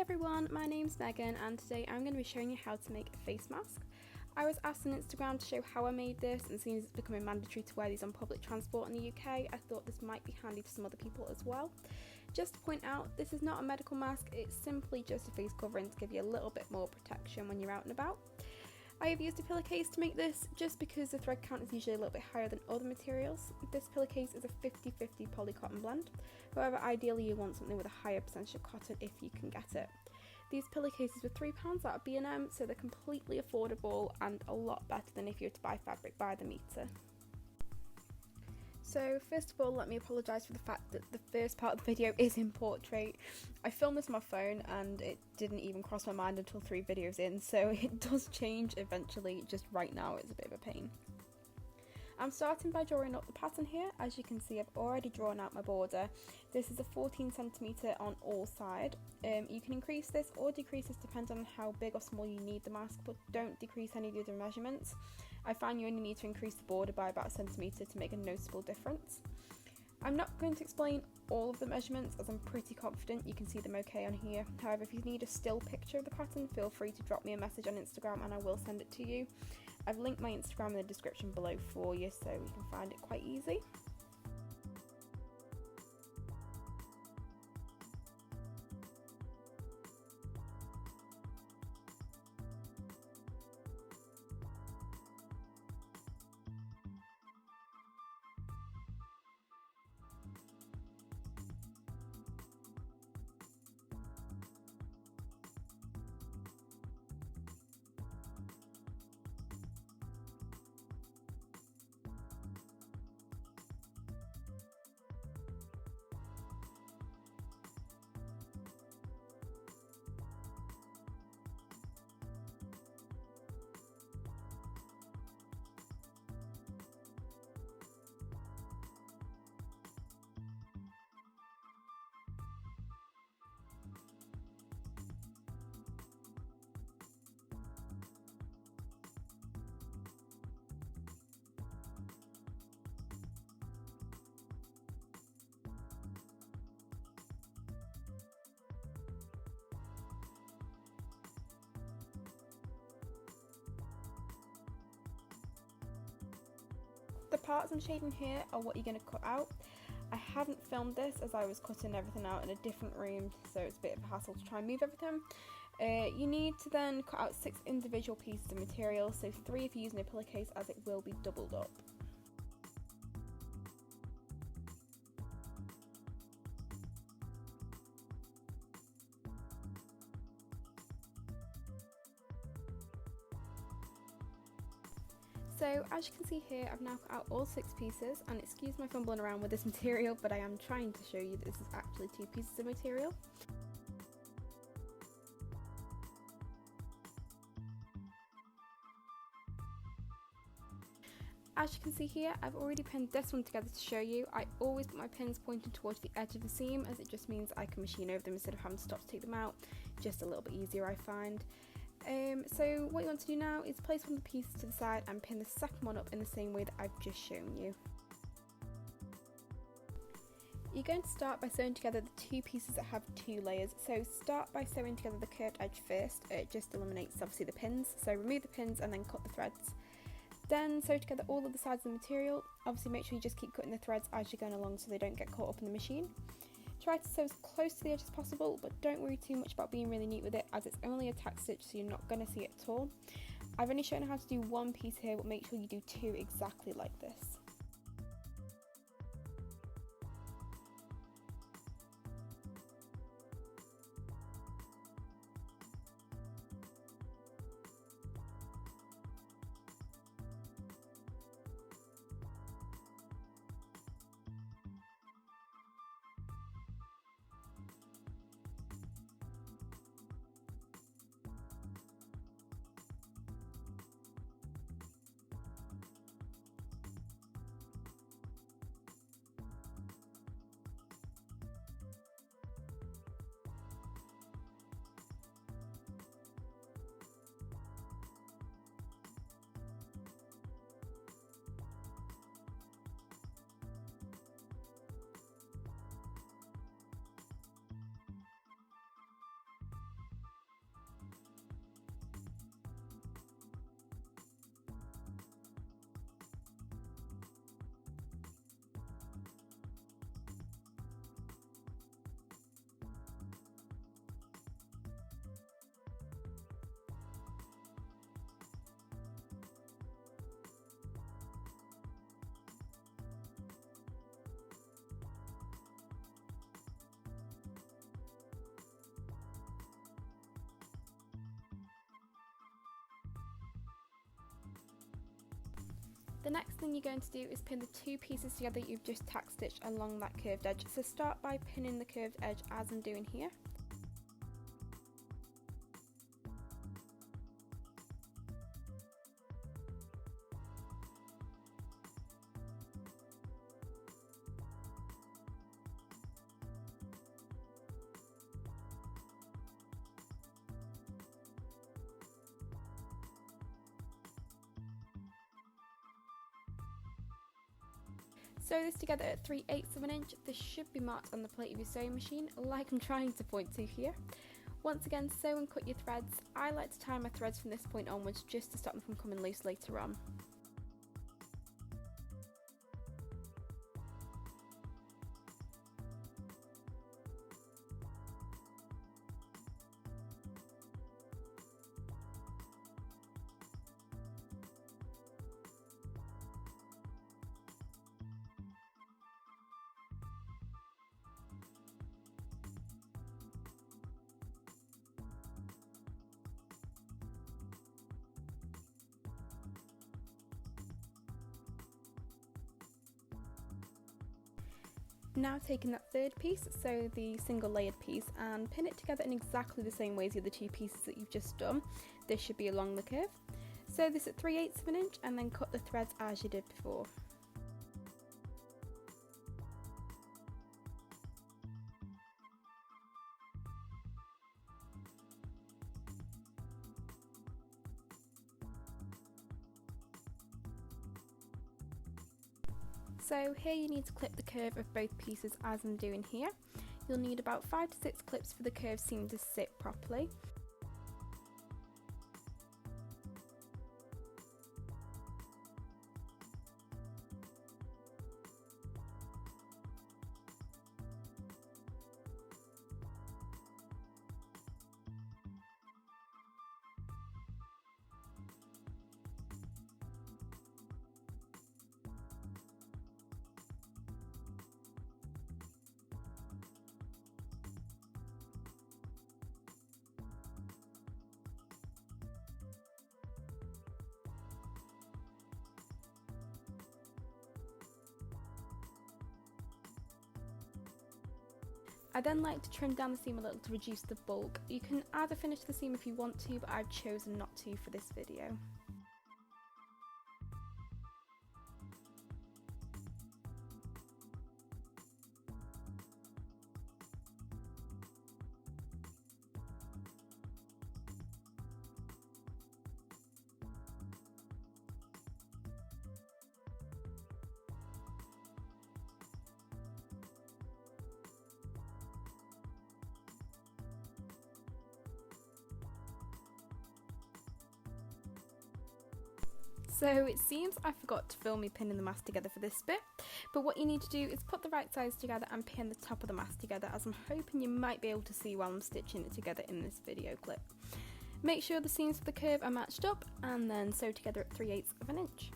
everyone, my name's Megan and today I'm going to be showing you how to make a face mask. I was asked on Instagram to show how I made this, and since it's becoming mandatory to wear these on public transport in the UK, I thought this might be handy for some other people as well. Just to point out, this is not a medical mask, it's simply just a face covering to give you a little bit more protection when you're out and about. I have used a pillowcase to make this just because the thread count is usually a little bit higher than other materials. This pillowcase is a 50-50 poly cotton blend, however ideally you want something with a higher percentage of cotton if you can get it. These pillowcases were £3 out of B&M, so they're completely affordable and a lot better than if you were to buy fabric by the metre. So first of all, let me apologise for the fact that the first part of the video is in portrait. I filmed this on my phone and it didn't even cross my mind until 3 videos in, so it does change eventually, just right now it's a bit of a pain. I'm starting by drawing up the pattern here. As you can see, I've already drawn out my border. This is a 14cm on all sides. You can increase this or decrease this depending on how big or small you need the mask, but don't decrease any of the other measurements. I find you only need to increase the border by about a centimetre to make a noticeable difference. I'm not going to explain all of the measurements as I'm pretty confident you can see them okay on here. However, if you need a still picture of the pattern, feel free to drop me a message on Instagram and I will send it to you. I've linked my Instagram in the description below for you so you can find it quite easy. The parts I'm shading here are what you're going to cut out. I haven't filmed this as I was cutting everything out in a different room, so it's a bit of a hassle to try and move everything. You need to then cut out 6 individual pieces of material, so 3 if you're using a pillowcase as it will be doubled up. So as you can see here, I've now cut out all 6 pieces, and excuse my fumbling around with this material, but I am trying to show you that this is actually 2 pieces of material. As you can see here, I've already pinned this one together to show you. I always put my pins pointing towards the edge of the seam as it just means I can machine over them instead of having to stop to take them out. Just a little bit easier, I find. So what you want to do now is place one of the pieces to the side and pin the second one up in the same way that I've just shown you. You're going to start by sewing together the 2 pieces that have 2 layers. So start by sewing together the curved edge first. It just eliminates obviously the pins. So remove the pins and then cut the threads. Then sew together all of the sides of the material. Obviously make sure you just keep cutting the threads as you're going along so they don't get caught up in the machine. Try to sew as close to the edge as possible, but don't worry too much about being really neat with it as it's only a tack stitch, so you're not going to see it at all. I've only shown how to do 1 piece here, but make sure you do 2 exactly like this. The next thing you're going to do is pin the two pieces together you've just tack stitched along that curved edge. So start by pinning the curved edge as I'm doing here. Sew this together at 3/8 of an inch. This should be marked on the plate of your sewing machine, like I'm trying to point to here. Once again, sew and cut your threads. I like to tie my threads from this point onwards just to stop them from coming loose later on. Now taking that third piece, so the single layered piece, and pin it together in exactly the same way as the other two pieces that you've just done. This should be along the curve. Sew this at 3/8 of an inch and then cut the threads as you did before. So here you need to clip the curve of both pieces as I'm doing here. You'll need about 5 to 6 clips for the curve seam to sit properly. I then like to trim down the seam a little to reduce the bulk. You can either finish the seam if you want to, but I've chosen not to for this video. So it seems I forgot to film me pinning the mask together for this bit, but what you need to do is put the right sides together and pin the top of the mask together, as I'm hoping you might be able to see while I'm stitching it together in this video clip. Make sure the seams for the curve are matched up and then sew together at 3/8 of an inch.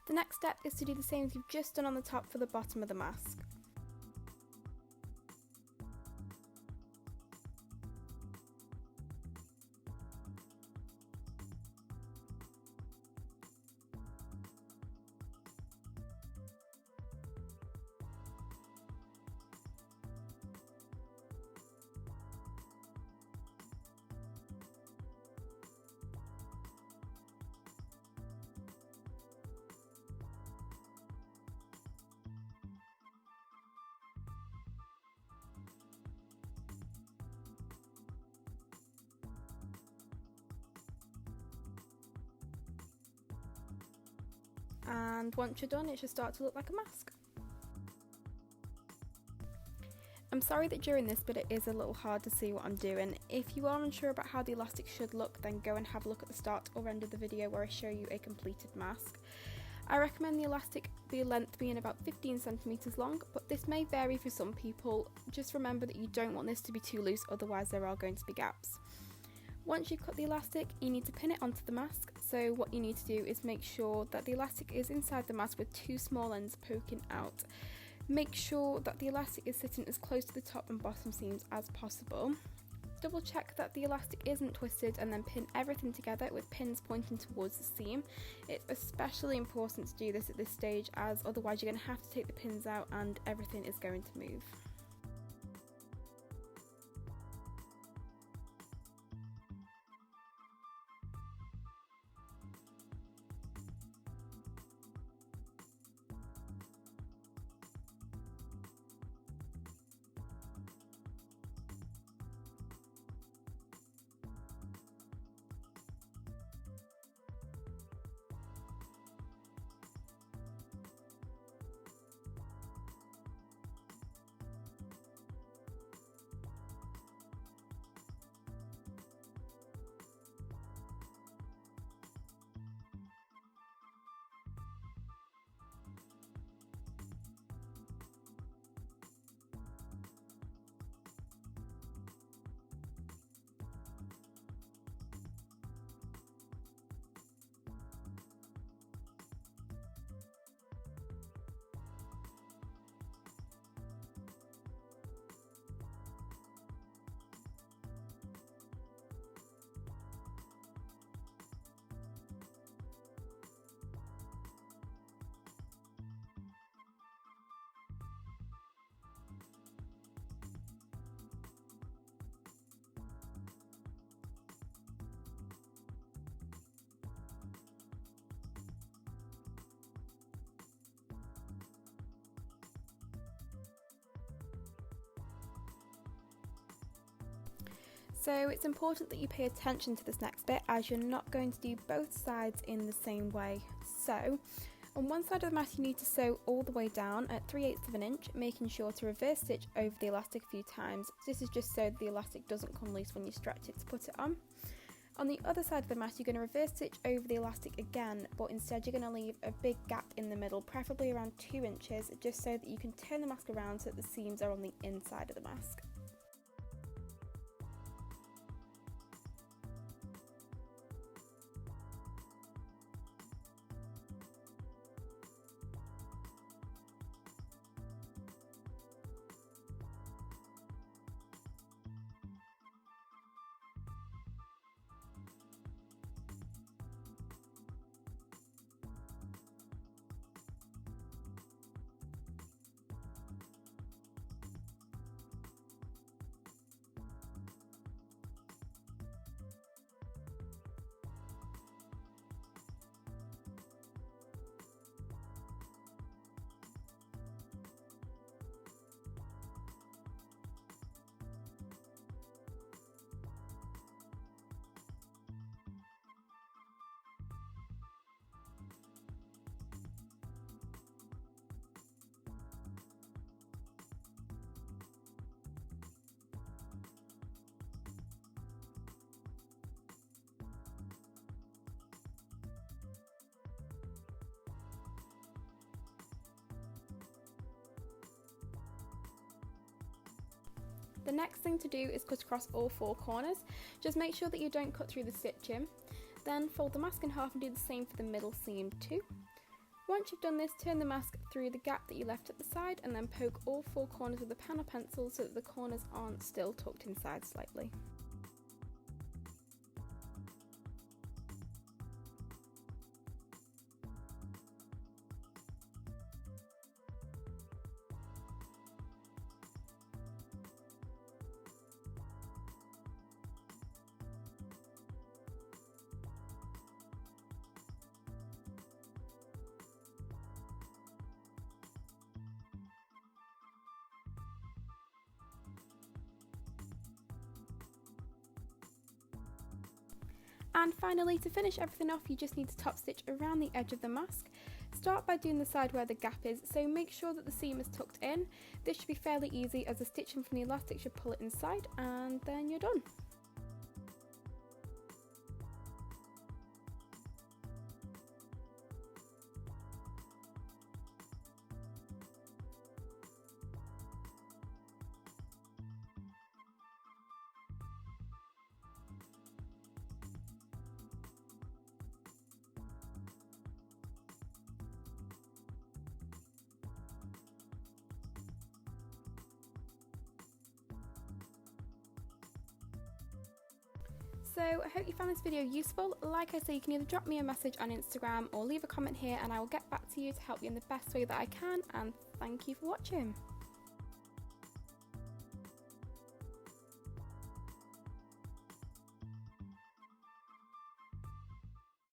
The next step is to do the same as you've just done on the top for the bottom of the mask. And once you're done, it should start to look like a mask. I'm sorry that during this bit it is a little hard to see what I'm doing. If you are unsure about how the elastic should look, then go and have a look at the start or end of the video where I show you a completed mask. I recommend the elastic, the length being about 15 centimeters long, but this may vary for some people. Just remember that you don't want this to be too loose, otherwise there are going to be gaps. Once you've cut the elastic, you need to pin it onto the mask. So what you need to do is make sure that the elastic is inside the mask with two small ends poking out. Make sure that the elastic is sitting as close to the top and bottom seams as possible. Double check that the elastic isn't twisted and then pin everything together with pins pointing towards the seam. It's especially important to do this at this stage, as otherwise you're going to have to take the pins out and everything is going to move. So it's important that you pay attention to this next bit, as you're not going to do both sides in the same way. So on one side of the mask you need to sew all the way down at 3/8 of an inch, making sure to reverse stitch over the elastic a few times. This is just so the elastic doesn't come loose when you stretch it to put it on. On the other side of the mask you're going to reverse stitch over the elastic again, but instead you're going to leave a big gap in the middle, preferably around 2 inches, just so that you can turn the mask around so that the seams are on the inside of the mask. The next thing to do is cut across all 4 corners. Just make sure that you don't cut through the stitching. Then fold the mask in half and do the same for the middle seam too. Once you've done this, turn the mask through the gap that you left at the side and then poke all 4 corners with a pen or pencil so that the corners aren't still tucked inside slightly. And finally, to finish everything off, you just need to top stitch around the edge of the mask. Start by doing the side where the gap is, so make sure that the seam is tucked in. This should be fairly easy as the stitching from the elastic should pull it inside, and then you're done. So I hope you found this video useful. Like I say, you can either drop me a message on Instagram or leave a comment here and I will get back to you to help you in the best way that I can, and thank you for watching.